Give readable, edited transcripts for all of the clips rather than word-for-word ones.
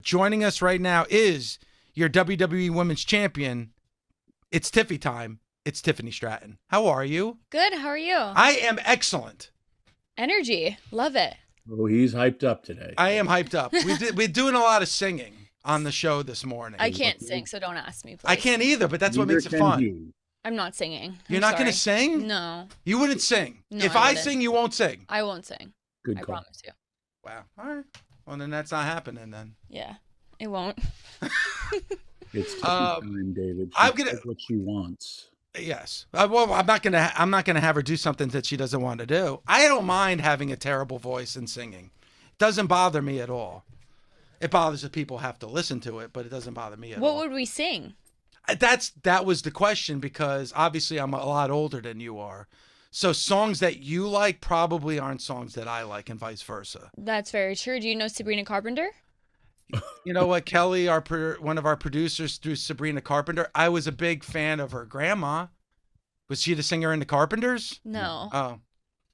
joining us right now is your WWE Women's Champion. It's Tiffy time. It's Tiffany Stratton. How are you? Good. How are you? I am excellent. Energy. Love it. Oh, he's hyped up today. I am hyped up. We're doing a lot of singing on the show this morning. I can't sing, so don't ask me, please. I can't either, but that's what makes it fun. I'm not singing. You're not going to sing? No. You wouldn't sing? No, if I I sing, you won't sing? I won't sing. Good I call. promise you. Wow. All right. Well, then that's not happening then. Yeah, it won't. It's time, David. I'm gonna does what she wants. Yes. Well, I'm not gonna have her do something that she doesn't want to do. I don't mind having a terrible voice and singing. It doesn't bother me at all. It bothers the people who have to listen to it, but it doesn't bother me at all. What would we sing? That was the question, because obviously I'm a lot older than you are. So songs that you like probably aren't songs that I like, and vice versa. That's very true. Do you know Sabrina Carpenter? You know what, Kelly, one of our producers, through Sabrina Carpenter, I was a big fan of her grandma. Was she the singer in the Carpenters? No. Oh.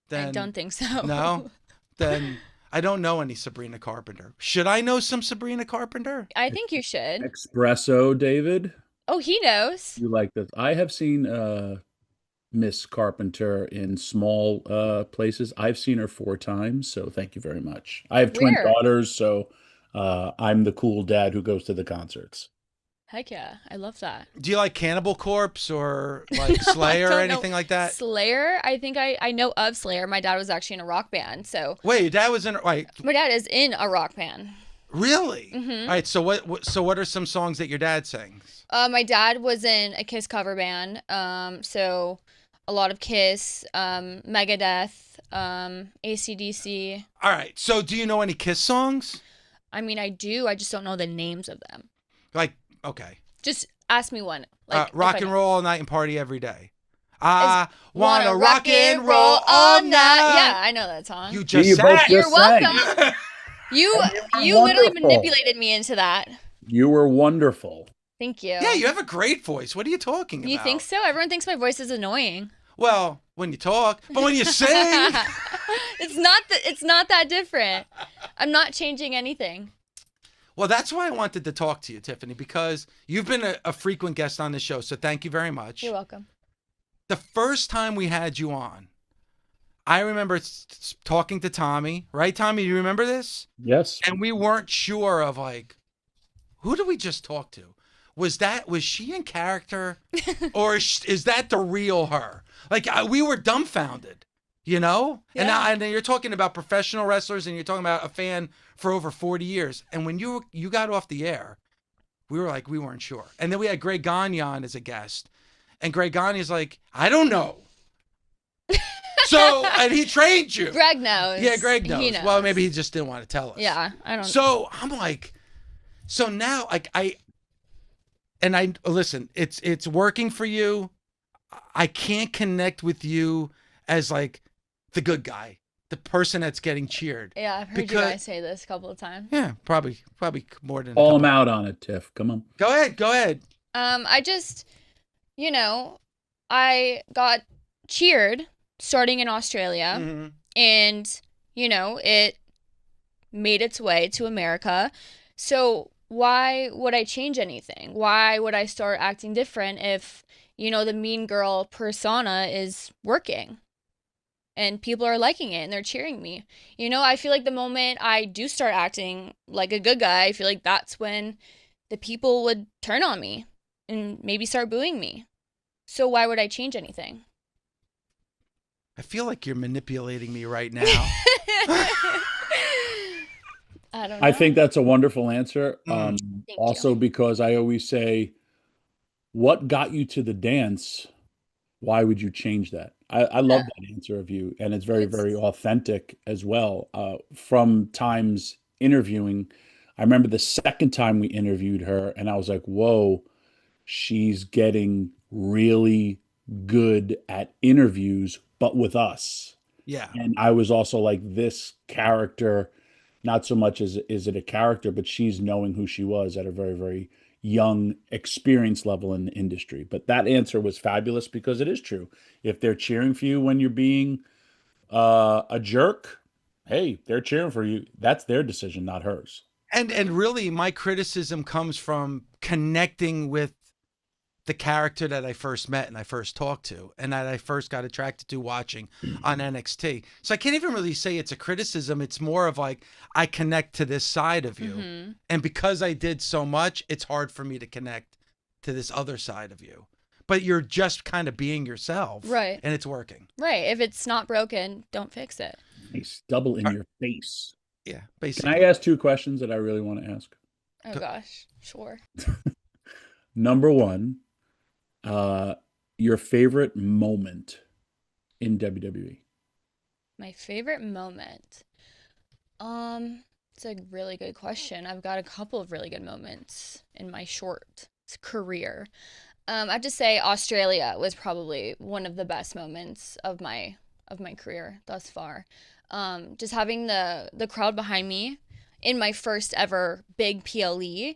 Then, I don't think so. No? Then I don't know any Sabrina Carpenter. Should I know some Sabrina Carpenter? I think you should. Espresso, David. Oh, he knows. You like this? I have seen Miss Carpenter in small places. I've seen her 4 times, so thank you very much. I have twin daughters, so I'm the cool dad who goes to the concerts. Heck yeah, I love that. Do you like Cannibal Corpse or like Slayer or anything like that? Slayer? I think I know of Slayer. My dad was actually in a rock band, so. Wait, your dad was in my dad is in a rock band. Really? Mm-hmm. All right, so what are some songs that your dad sings? My dad was in a Kiss cover band, so a lot of Kiss, Megadeth, AC/DC. All right, so do you know any Kiss songs? I mean, I do. I just don't know the names of them. Like, okay. Just ask me one. Like rock and roll all night and party every day. I wanna rock and roll all night. Yeah, I know that song. You just sang. You're welcome. You literally manipulated me into that. You were wonderful. Thank you. Yeah, you have a great voice. What are you talking about? You think so? Everyone thinks my voice is annoying. Well, when you talk, but when you sing, it's not that different. I'm not changing anything. Well, that's why I wanted to talk to you, Tiffany, because you've been a frequent guest on the show, so thank you very much. You're welcome. The first time we had you on, I remember talking to Tommy, right, Tommy? Do you remember this? Yes. And we weren't sure of, like, who did we just talk to? Was she in character, or is that the real her? Like, we were dumbfounded, you know? Yeah. And you're talking about professional wrestlers, and you're talking about a fan for over 40 years. And when you got off the air, we were like, we weren't sure. And then we had Greg Gagne on as a guest. And Greg Gagne's like, I don't know. So, and he trained you. Greg knows. Yeah, Greg knows. He knows. Well, maybe he just didn't want to tell us. Yeah, I don't. So I'm like, so now, like, listen, it's working for you. I can't connect with you as like the good guy, the person that's getting cheered. Yeah, I've heard you guys say this a couple of times. Yeah, probably more than. Call him out on it, Tiff. Come on. Go ahead. I just, I got cheered starting in Australia, Mm-hmm. and it made its way to America. So why would I change anything? Why would I start acting different if, the mean girl persona is working and people are liking it and they're cheering me? I feel like the moment I do start acting like a good guy, I feel like that's when the people would turn on me and maybe start booing me. So why would I change anything? I feel like you're manipulating me right now. I don't know. I think that's a wonderful answer. Thank also, you. because I always say, what got you to the dance? Why would you change that? I love that answer of you. And it's very, very authentic as well. From times interviewing, I remember the second time we interviewed her and I was like, whoa, she's getting really good at interviews, but with us. Yeah. And I was also like, this character, not so much as is it a character, but she's knowing who she was at a very, very young experience level in the industry. But that answer was fabulous because it is true. If they're cheering for you when you're being a jerk, hey, they're cheering for you. That's their decision, not hers. And really, my criticism comes from connecting with the character that I first met and I first talked to and that I first got attracted to watching on NXT. So I can't even really say it's a criticism. It's more of like, I connect to this side of you. And because I did so much, it's hard for me to connect to this other side of you. But you're just kind of being yourself. Right. And it's working. Right. If it's not broken, don't fix it. Nice. Double in your face. Yeah, basically. Can I ask 2 questions that I really want to ask? Oh, gosh. Sure. Number 1, your favorite moment in WWE? My favorite moment. It's a really good question. I've got a couple of really good moments in my short career. I have to say Australia was probably one of the best moments of my career thus far. Just having the crowd behind me in my first ever big PLE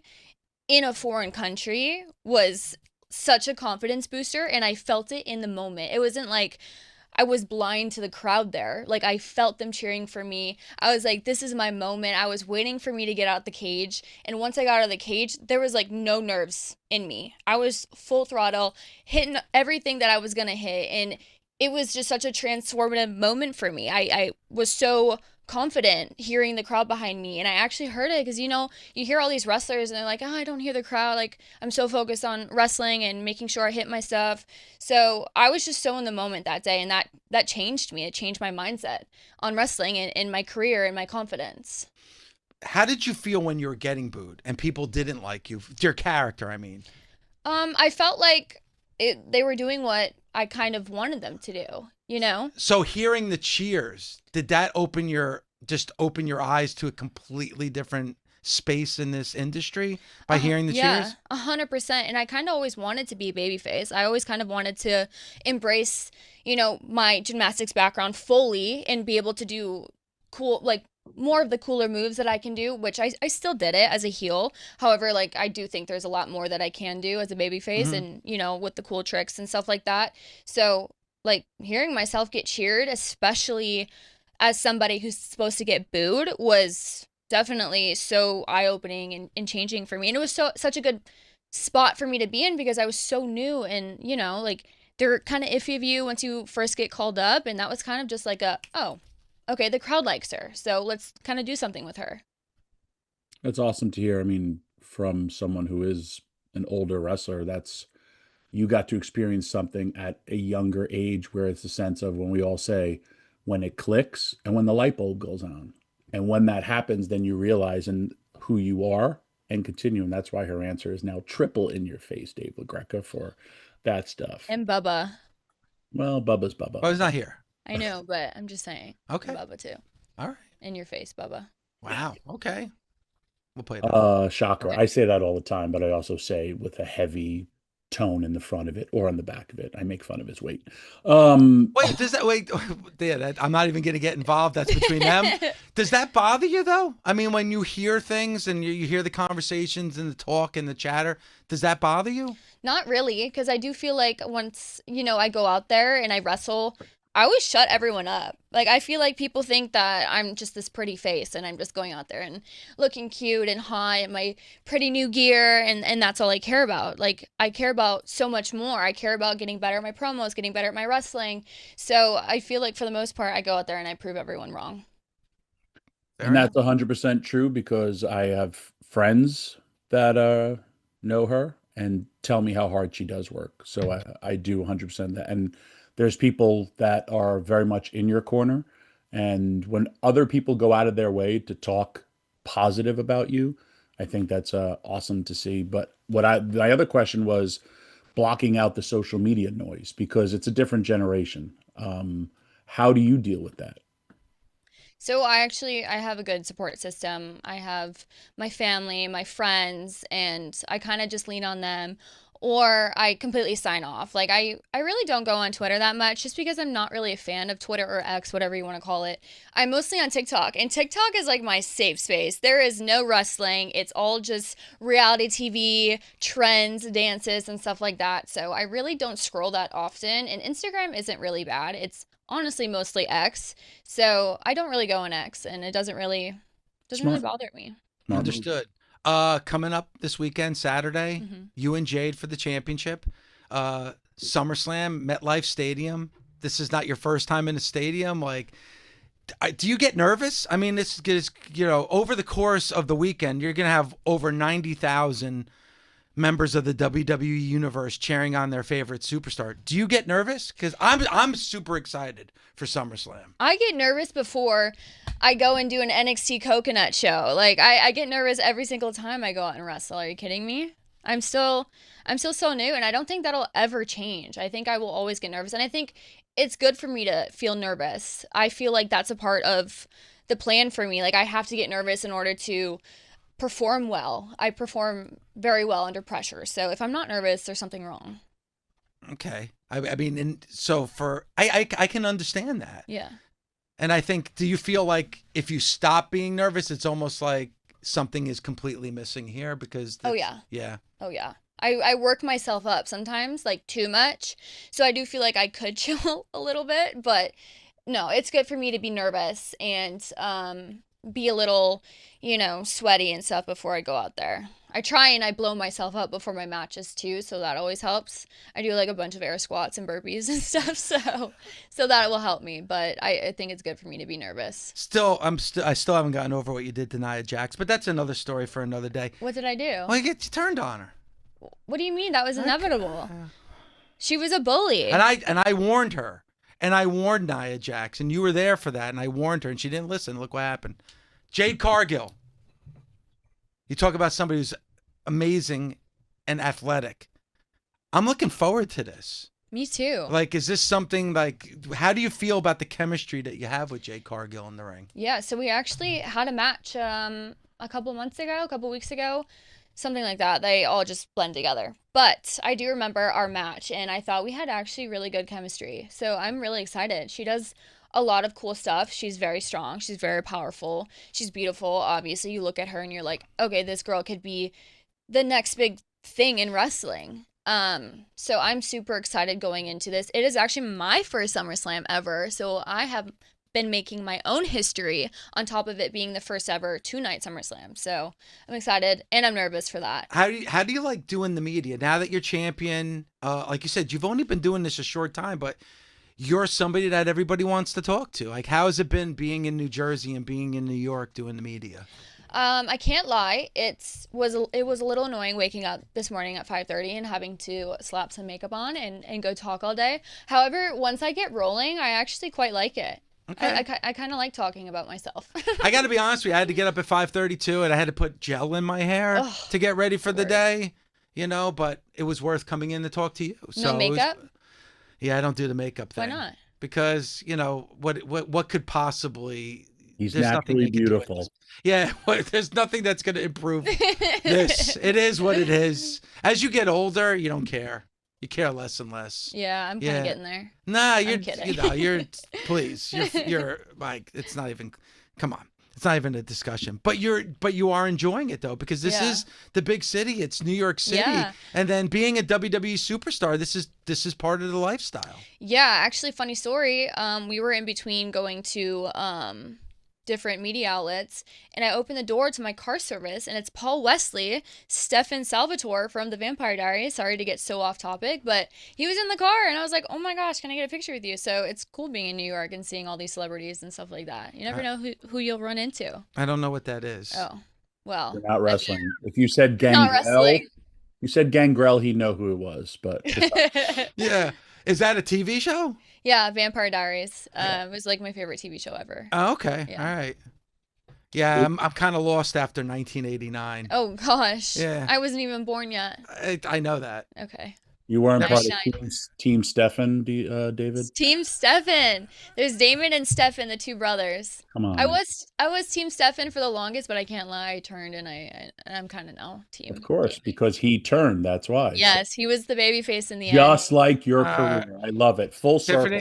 in a foreign country was such a confidence booster, and I felt it in the moment. It wasn't like I was blind to the crowd there. Like, I felt them cheering for me. I was like, this is my moment. I was waiting for me to get out the cage. And once I got out of the cage, there was like no nerves in me. I was full throttle, hitting everything that I was going to hit. And it was just such a transformative moment for me. I was so confident hearing the crowd behind me, and I actually heard it because you hear all these wrestlers and they're like, oh, I don't hear the crowd, like I'm so focused on wrestling and making sure I hit my stuff. So I was just so in the moment that day, and that changed me. It changed my mindset on wrestling and my career and my confidence. How did you feel when you were getting booed and people didn't like you, your character? I mean, I felt like they were doing what I kind of wanted them to do, So hearing the cheers, did that open your eyes to a completely different space in this industry by hearing the cheers? Yeah, 100%. And I kind of always wanted to be a babyface. I always kind of wanted to embrace, my gymnastics background fully and be able to do cool, like more of the cooler moves that I can do, which I still did it as a heel. However, like I do think there's a lot more that I can do as a babyface and, with the cool tricks and stuff like that. So like hearing myself get cheered, especially as somebody who's supposed to get booed, was definitely so eye-opening and changing for me. And it was such a good spot for me to be in because I was so new and, like they're kind of iffy of you once you first get called up. And that was kind of just like okay, the crowd likes her, so let's kind of do something with her. That's awesome to hear. I mean, from someone who is an older wrestler, you got to experience something at a younger age where it's a sense of when we all say, when it clicks and when the light bulb goes on. And when that happens, then you realize who you are and continue. And that's why her answer is now triple in your face, Dave LaGreca, for that stuff. And Bubba. Well, Bubba's Bubba. Bubba's not here. I know, but I'm just saying. Okay. Bubba too. All right. In your face, Bubba. Wow. Okay. We'll play that. Shocker. I say that all the time, but I also say with a heavy tone in the front of it or on the back of it. I make fun of his weight. Wait, yeah, I'm not even going to get involved. That's between them. Does that bother you though? I mean, when you hear things and you hear the conversations and the talk and the chatter, does that bother you? Not really, because I do feel like once, I go out there and I wrestle, I always shut everyone up. Like, I feel like people think that I'm just this pretty face and I'm just going out there and looking cute and hot in my pretty new gear and that's all I care about. Like, I care about so much more. I care about getting better at my promos, getting better at my wrestling. So I feel like for the most part, I go out there and I prove everyone wrong. And that's 100% true because I have friends that know her and tell me how hard she does work. So I do 100% that. And there's people that are very much in your corner. And when other people go out of their way to talk positive about you, I think that's awesome to see. But my other question was blocking out the social media noise because it's a different generation. How do you deal with that? So I have a good support system. I have my family, my friends, and I kind of just lean on them. Or I completely sign off. Like, I really don't go on Twitter that much just because I'm not really a fan of Twitter or X, whatever you want to call it. I'm mostly on TikTok, and TikTok is like my safe space. There is no wrestling. It's all just reality TV, trends, dances, and stuff like that. So I really don't scroll that often, and Instagram isn't really bad. It's honestly mostly X. So I don't really go on X, and it doesn't really bother me. Smart move. Understood. Coming up this weekend, Saturday, you and Jade for the championship. SummerSlam, MetLife Stadium. This is not your first time in a stadium. Like, do you get nervous? I mean, this is, over the course of the weekend, you're going to have over 90,000 members of the WWE universe cheering on their favorite superstar. Do you get nervous? Because I'm super excited for SummerSlam. I get nervous before I go and do an NXT coconut show. Like, I get nervous every single time I go out and wrestle. Are you kidding me? I'm still so new, and I don't think that'll ever change. I think I will always get nervous, and I think it's good for me to feel nervous. I feel like that's a part of the plan for me. Like, I have to get nervous in order to perform well. I perform very well under pressure. So if I'm not nervous, there's something wrong. Okay. I mean, and so I can understand that. Yeah. And I think, do you feel like if you stop being nervous, it's almost like something is completely missing here? Because oh yeah. Yeah. Oh yeah. I work myself up sometimes, like too much. So I do feel like I could chill a little bit, but no, it's good for me to be nervous and be a little, sweaty and stuff before I go out there. I try and I blow myself up before my matches too, so that always helps. I do like a bunch of air squats and burpees and stuff, so that will help me. But I think it's good for me to be nervous. I still haven't gotten over what you did to Nia Jax, but that's another story for another day. What did I do? Well, you turned on her. What do you mean? That was inevitable. She was a bully. And I warned her. And I warned Nia Jax, and you were there for that, and I warned her, and she didn't listen. Look what happened. Jade Cargill. You talk about somebody who's amazing and athletic. I'm looking forward to this. Me too. Like, is this something like, how do you feel about the chemistry that you have with Jade Cargill in the ring? Yeah, so we actually had a match a couple weeks ago. Something like that. They all just blend together. But I do remember our match, and I thought we had actually really good chemistry. So I'm really excited. She does a lot of cool stuff. She's very strong. She's very powerful. She's beautiful. Obviously, you look at her and you're like, okay, this girl could be the next big thing in wrestling. So I'm super excited going into this. It is actually my first SummerSlam ever. So I have been making my own history on top of it being the first ever 2-night SummerSlam. So I'm excited and I'm nervous for that. How do you like doing the media now that you're champion? Like you said, you've only been doing this a short time, but you're somebody that everybody wants to talk to. Like, how has it been being in New Jersey and being in New York doing the media? I can't lie. It was a little annoying waking up this morning at 5:30 and having to slap some makeup on and go talk all day. However, once I get rolling, I actually quite like it. Okay. I kind of like talking about myself. I got to be honest with you. I had to get up at 5:32 and I had to put gel in my hair to get ready for the day, but it was worth coming in to talk to you. No makeup? Yeah, I don't do the makeup thing. Why not? Because, what could possibly... He's naturally beautiful. Yeah, there's nothing that's going to improve this. It is what it is. As you get older, you don't care. You care less and less. Yeah, I'm kind of getting there. Nah, I'm kidding. Please, you're like, it's not even, come on. It's not even a discussion, but you are enjoying it though, because this is the big city. It's New York City. And then being a WWE superstar, this is part of the lifestyle. Yeah, actually funny story. We were in between going to, different media outlets, and I opened the door to my car service, and it's Paul Wesley, Stefan Salvatore from the Vampire Diaries. Sorry to get so off topic, but he was in the car, and I was like, oh my gosh, can I get a picture with you? So it's cool being in New York and seeing all these celebrities and stuff like that. You never know who you'll run into. I don't know what that is. Oh, well. You're not wrestling. If you said Gangrel, he'd know who it was, but yeah. Is that a TV show? Yeah, Vampire Diaries. It was like my favorite TV show ever. Oh, okay. Yeah. All right. Yeah, I'm kind of lost after 1989. Oh gosh. Yeah. I wasn't even born yet. I know that. Okay. You weren't part of Team Stefan, David? Team Stefan. There's Damon and Stefan, the two brothers. Come on. I was Team Stefan for the longest, but I can't lie. I turned and I'm kind of now Team. Of course, because he turned. That's why. Yes, he was the babyface in the end. Just like your career. I love it. Full circle.